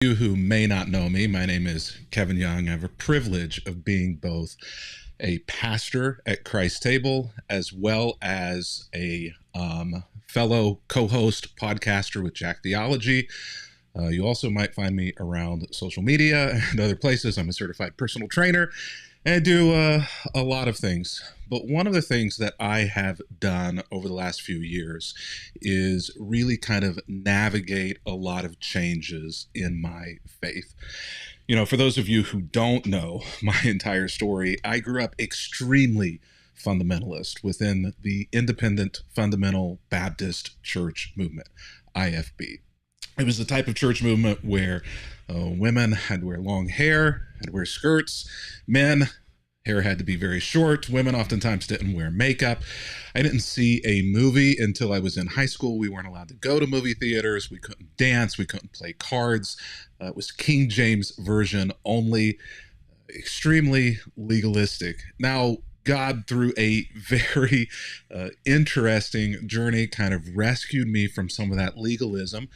You who may not know me, my name is Kevin Young. I have a privilege of being both a pastor at Christ's Table as well as a fellow co-host podcaster with Jack Theology. You also might find me around social media and other places. I'm a certified personal trainer and I do a lot of things. But one of the things that I have done over the last few years is really kind of navigate a lot of changes in my faith. You know, for those of you who don't know my entire story, I grew up extremely fundamentalist within the Independent Fundamental Baptist Church movement, IFB. It was the type of church movement where women had to wear long hair, had to wear skirts. Men, hair had to be very short. Women oftentimes didn't wear makeup. I didn't see a movie until I was in high school. We weren't allowed to go to movie theaters. We couldn't dance. We couldn't play cards. It was King James Version only. Extremely legalistic. Now, God, through a very interesting journey, kind of rescued me from some of that legalism.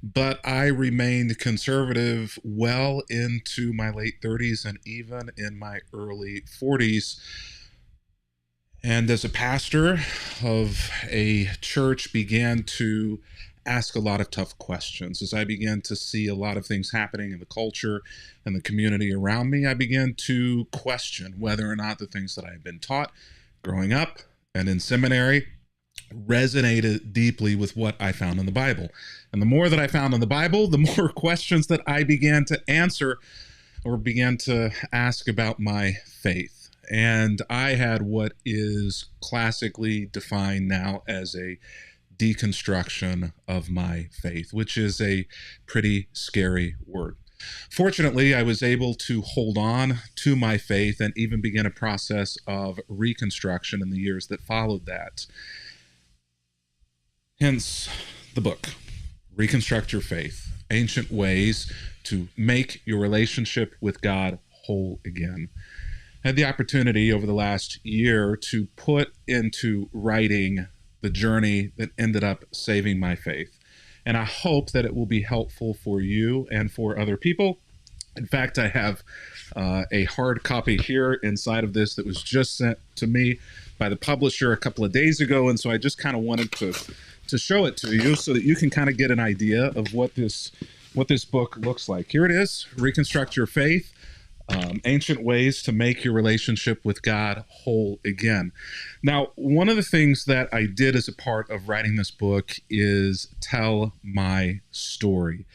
But I remained conservative well into my late 30s and even in my early 40s. And as a pastor of a church, began to ask a lot of tough questions. As I began to see a lot of things happening in the culture and the community around me, I began to question whether or not the things that I had been taught growing up and in seminary resonated deeply with what I found in the Bible. And the more that I found in the Bible, the more questions that I began to answer or began to ask about my faith. And I had what is classically defined now as a deconstruction of my faith, which is a pretty scary word. Fortunately, I was able to hold on to my faith and even begin a process of reconstruction in the years that followed that. Hence the book, Reconstruct Your Faith, Ancient Ways to Make Your Relationship with God Whole Again. I had the opportunity over the last year to put into writing the journey that ended up saving my faith. And I hope that it will be helpful for you and for other people. In fact, I have a hard copy here inside of this that was just sent to me by the publisher a couple of days ago. And so I just kind of wanted to show it to you so that you can kind of get an idea of what this book looks like. Here it is, Reconstruct Your Faith, Ancient Ways to Make Your Relationship with God Whole Again. Now, one of the things that I did as a part of writing this book is tell my story.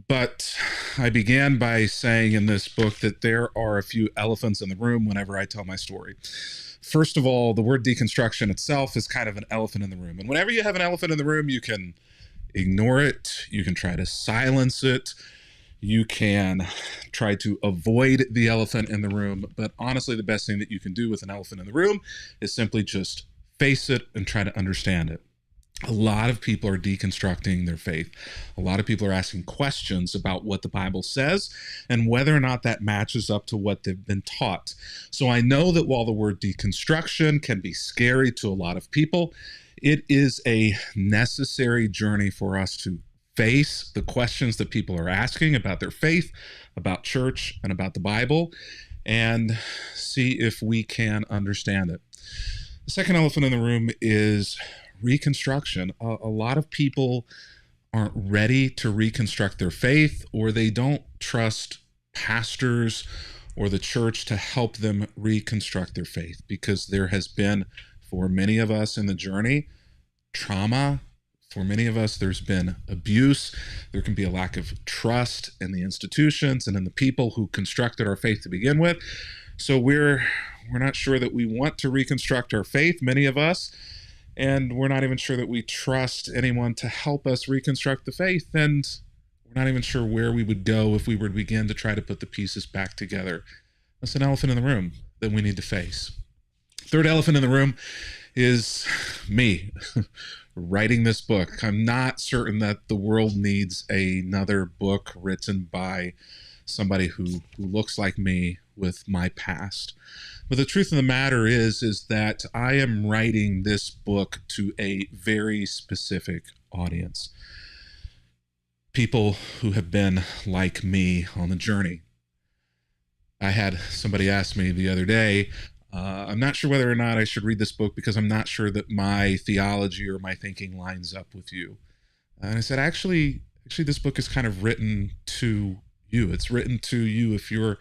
But I began by saying in this book that there are a few elephants in the room whenever I tell my story. First of all, the word deconstruction itself is kind of an elephant in the room. And whenever you have an elephant in the room, you can ignore it. You can try to silence it. You can try to avoid the elephant in the room. But honestly, the best thing that you can do with an elephant in the room is simply just face it and try to understand it. A lot of people are deconstructing their faith. A lot of people are asking questions about what the Bible says and whether or not that matches up to what they've been taught. So I know that while the word deconstruction can be scary to a lot of people, it is a necessary journey for us to face the questions that people are asking about their faith, about church, and about the Bible, and see if we can understand it. The second elephant in the room is reconstruction. A lot of people aren't ready to reconstruct their faith, or they don't trust pastors or the church to help them reconstruct their faith, because there has been, for many of us in the journey, trauma. For many of us, there's been abuse. There can be a lack of trust in the institutions and in the people who constructed our faith to begin with. So we're not sure that we want to reconstruct our faith, many of us, and we're not even sure that we trust anyone to help us reconstruct the faith. And we're not even sure where we would go if we were to begin to try to put the pieces back together. That's an elephant in the room that we need to face. Third elephant in the room is me writing this book. I'm not certain that the world needs another book written by somebody who looks like me with my past. But the truth of the matter is that I am writing this book to a very specific audience. people who have been like me on the journey. I had somebody ask me the other day, I'm not sure whether or not I should read this book because I'm not sure that my theology or my thinking lines up with you. And I said, actually, this book is kind of written to you. It's written to you if you're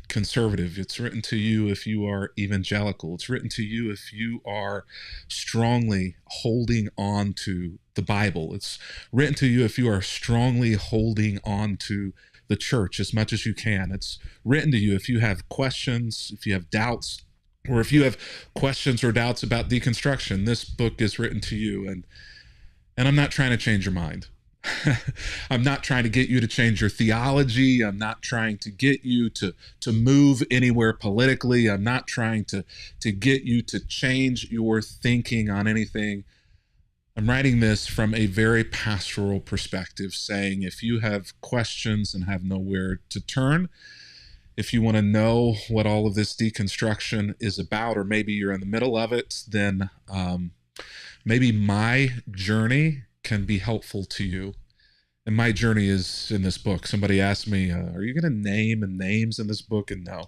conservative. It's written to you if you are evangelical. It's written to you if you are strongly holding on to the Bible. It's written to you if you are strongly holding on to the church as much as you can. It's written to you if you have questions, if you have doubts, or if you have questions or doubts about deconstruction. This book is written to you, and I'm not trying to change your mind. I'm not trying to get you to change your theology. I'm not trying to get you to move anywhere politically. I'm not trying to get you to change your thinking on anything. I'm writing this from a very pastoral perspective, saying if you have questions and have nowhere to turn, if you want to know what all of this deconstruction is about, or maybe you're in the middle of it, then maybe my journey can be helpful to you. And my journey is in this book. Somebody asked me, are you going to name names in this book? And no,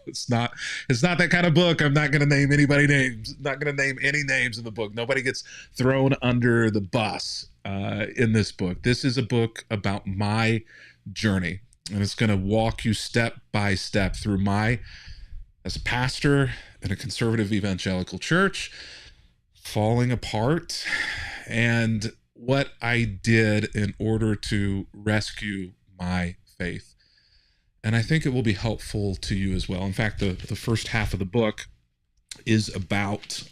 it's not that kind of book. I'm not going to name anybody names, not going to name any names in the book. Nobody gets thrown under the bus in this book. This is a book about my journey, and it's going to walk you step by step through as a pastor in a conservative evangelical church, falling apart, and what I did in order to rescue my faith. And I think it will be helpful to you as well. In fact, the first half of the book is about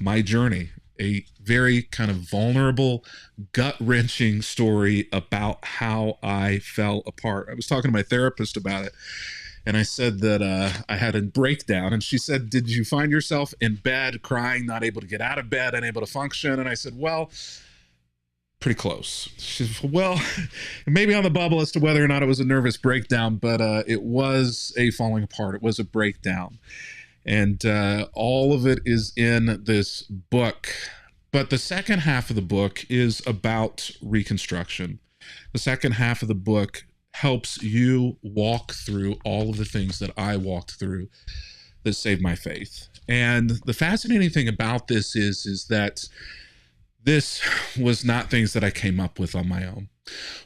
my journey, a very kind of vulnerable, gut-wrenching story about how I fell apart. I was talking to my therapist about it, and I said that I had a breakdown. And she said, did you find yourself in bed crying, not able to get out of bed, unable to function? And I said, well, pretty close. She said, well, maybe on the bubble as to whether or not it was a nervous breakdown, but it was a falling apart. It was a breakdown. And all of it is in this book. But the second half of the book is about reconstruction. The second half of the book helps you walk through all of the things that I walked through that saved my faith. And the fascinating thing about this is that this was not things that I came up with on my own.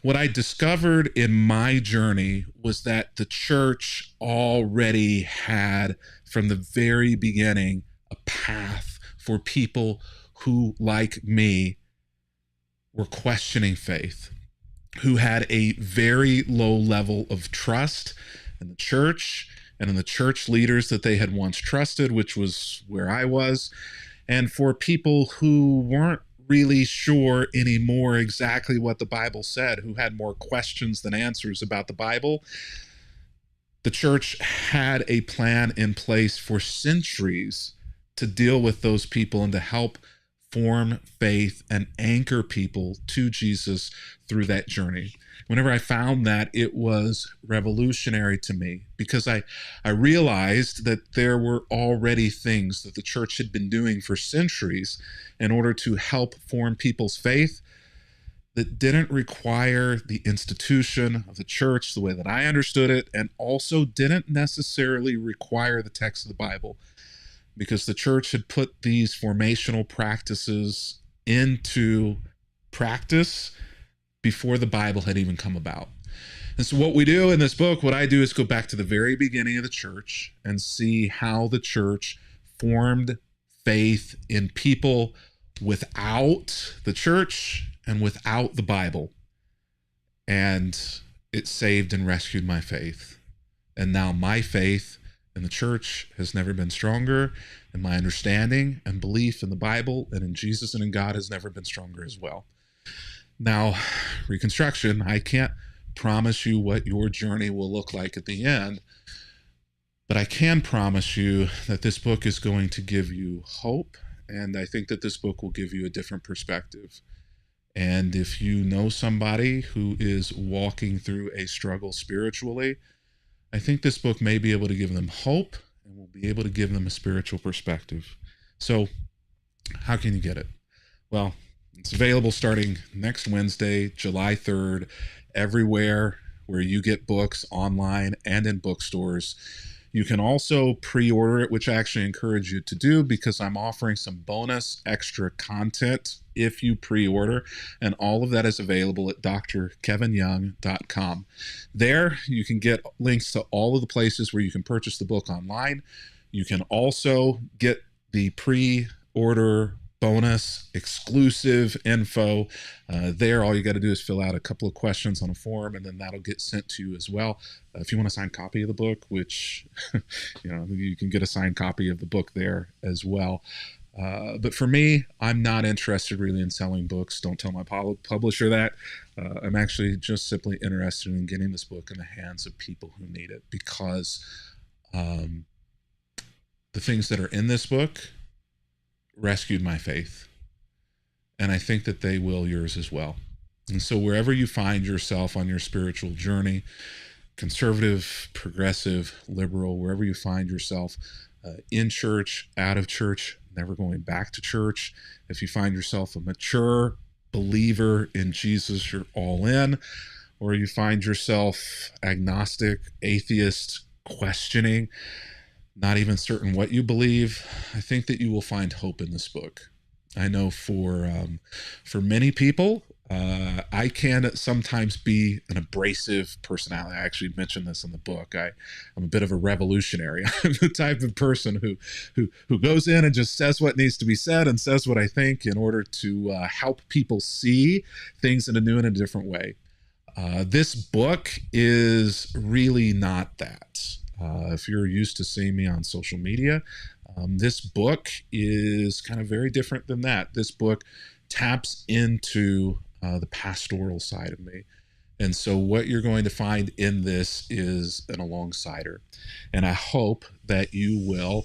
What I discovered in my journey was that the church already had, from the very beginning, a path for people who, like me, were questioning faith, who had a very low level of trust in the church and in the church leaders that they had once trusted, which was where I was, and for people who weren't really sure anymore exactly what the Bible said, who had more questions than answers about the Bible. The church had a plan in place for centuries to deal with those people and to help form faith and anchor people to Jesus through that journey. Whenever I found that, it was revolutionary to me, because I realized that there were already things that the church had been doing for centuries in order to help form people's faith that didn't require the institution of the church the way that I understood it, and also didn't necessarily require the text of the Bible, because the church had put these formational practices into practice before the Bible had even come about. And so what we do in this book, what I do is go back to the very beginning of the church and see how the church formed faith in people without the church and without the Bible. And it saved and rescued my faith. And now my faith in the church has never been stronger, and my understanding and belief in the Bible and in Jesus and in God has never been stronger as well. Now, Reconstruction, I can't promise you what your journey will look like at the end, but I can promise you that this book is going to give you hope, and I think that this book will give you a different perspective. And if you know somebody who is walking through a struggle spiritually, I think this book may be able to give them hope and will be able to give them a spiritual perspective. So how can you get it? Well, It's available starting next Wednesday, July 3rd, everywhere where you get books online and in bookstores. You can also pre-order it, which I actually encourage you to do because I'm offering some bonus extra content if you pre-order, and all of that is available at drkevinyoung.com. There, you can get links to all of the places where you can purchase the book online. You can also get the pre-order bonus exclusive info there. All you got to do is fill out a couple of questions on a form, and then that'll get sent to you as well. If you want a signed copy of the book, which you can get a signed copy of the book there as well. But for me, I'm not interested really in selling books. Don't tell my publisher that. I'm actually just simply interested in getting this book in the hands of people who need it, because the things that are in this book rescued my faith, and I think that they will yours as well. And so wherever you find yourself on your spiritual journey, conservative, progressive, liberal, wherever you find yourself, in church, out of church, never going back to church, if you find yourself a mature believer in Jesus, you're all in, or you find yourself agnostic, atheist, questioning, not even certain what you believe, I think that you will find hope in this book. I know for many people, I can sometimes be an abrasive personality. I actually mentioned this in the book. I'm a bit of a revolutionary. I'm the type of person who goes in and just says what needs to be said and says what I think in order to help people see things in a new and a different way. This book is really not that. If you're used to seeing me on social media, this book is kind of very different than that. This book taps into the pastoral side of me. And so what you're going to find in this is an alongside-er. And I hope that you will,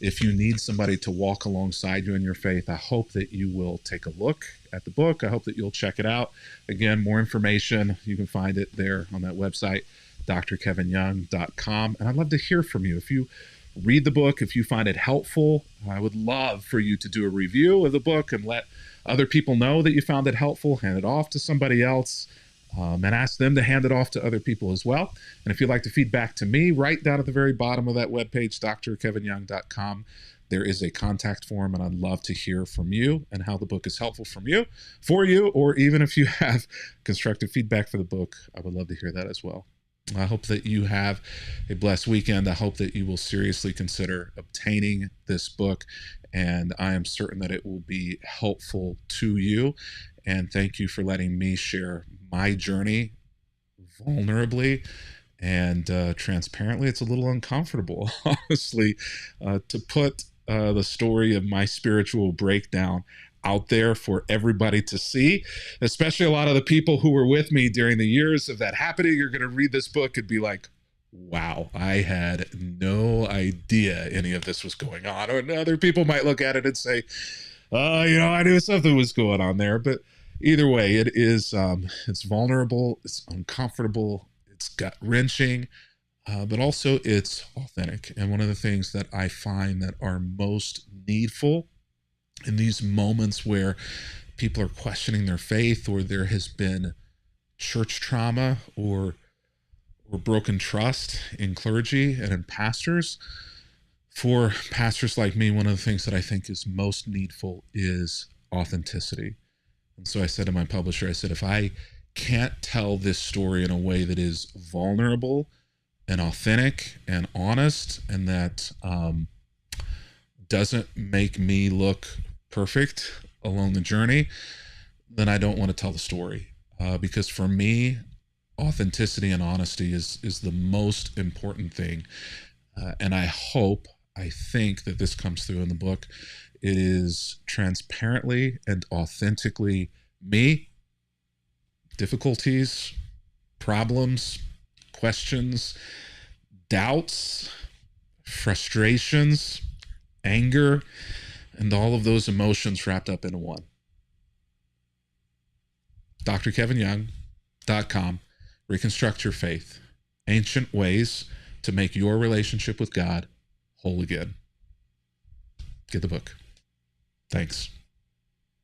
if you need somebody to walk alongside you in your faith, I hope that you will take a look at the book. I hope that you'll check it out. Again, more information, you can find it there on that website, drkevinyoung.com. And I'd love to hear from you. If you read the book, if you find it helpful, I would love for you to do a review of the book and let other people know that you found it helpful. Hand it off to somebody else, and ask them to hand it off to other people as well. And if you'd like to feed back to me, right down at the very bottom of that webpage, drkevinyoung.com, there is a contact form, and I'd love to hear from you and how the book is helpful for you, or even if you have constructive feedback for the book, I would love to hear that as well. I hope that you have a blessed weekend. I hope that you will seriously consider obtaining this book, and I am certain that it will be helpful to you. And thank you for letting me share my journey vulnerably and transparently. It's a little uncomfortable, honestly, to put the story of my spiritual breakdown out there for everybody to see, especially a lot of the people who were with me during the years of that happening. You're going to read this book and be like, wow, I had no idea any of this was going on. Or other people might look at it and say, I knew something was going on there. But either way, it is, it's vulnerable, it's uncomfortable, it's gut-wrenching, but also it's authentic. And one of the things that I find that are most needful in these moments where people are questioning their faith, or there has been church trauma or broken trust in clergy and in pastors, for pastors like me, one of the things that I think is most needful is authenticity. And so I said to my publisher, I said, if I can't tell this story in a way that is vulnerable and authentic and honest, and that doesn't make me look perfect along the journey, then I don't want to tell the story. Because for me, authenticity and honesty is the most important thing. And I think that this comes through in the book. It is transparently and authentically me, difficulties, problems, questions, doubts, frustrations, anger, and all of those emotions wrapped up into one. drkevinyoung.com. Reconstruct Your Faith. Ancient ways to make your relationship with God whole again. Get the book. Thanks.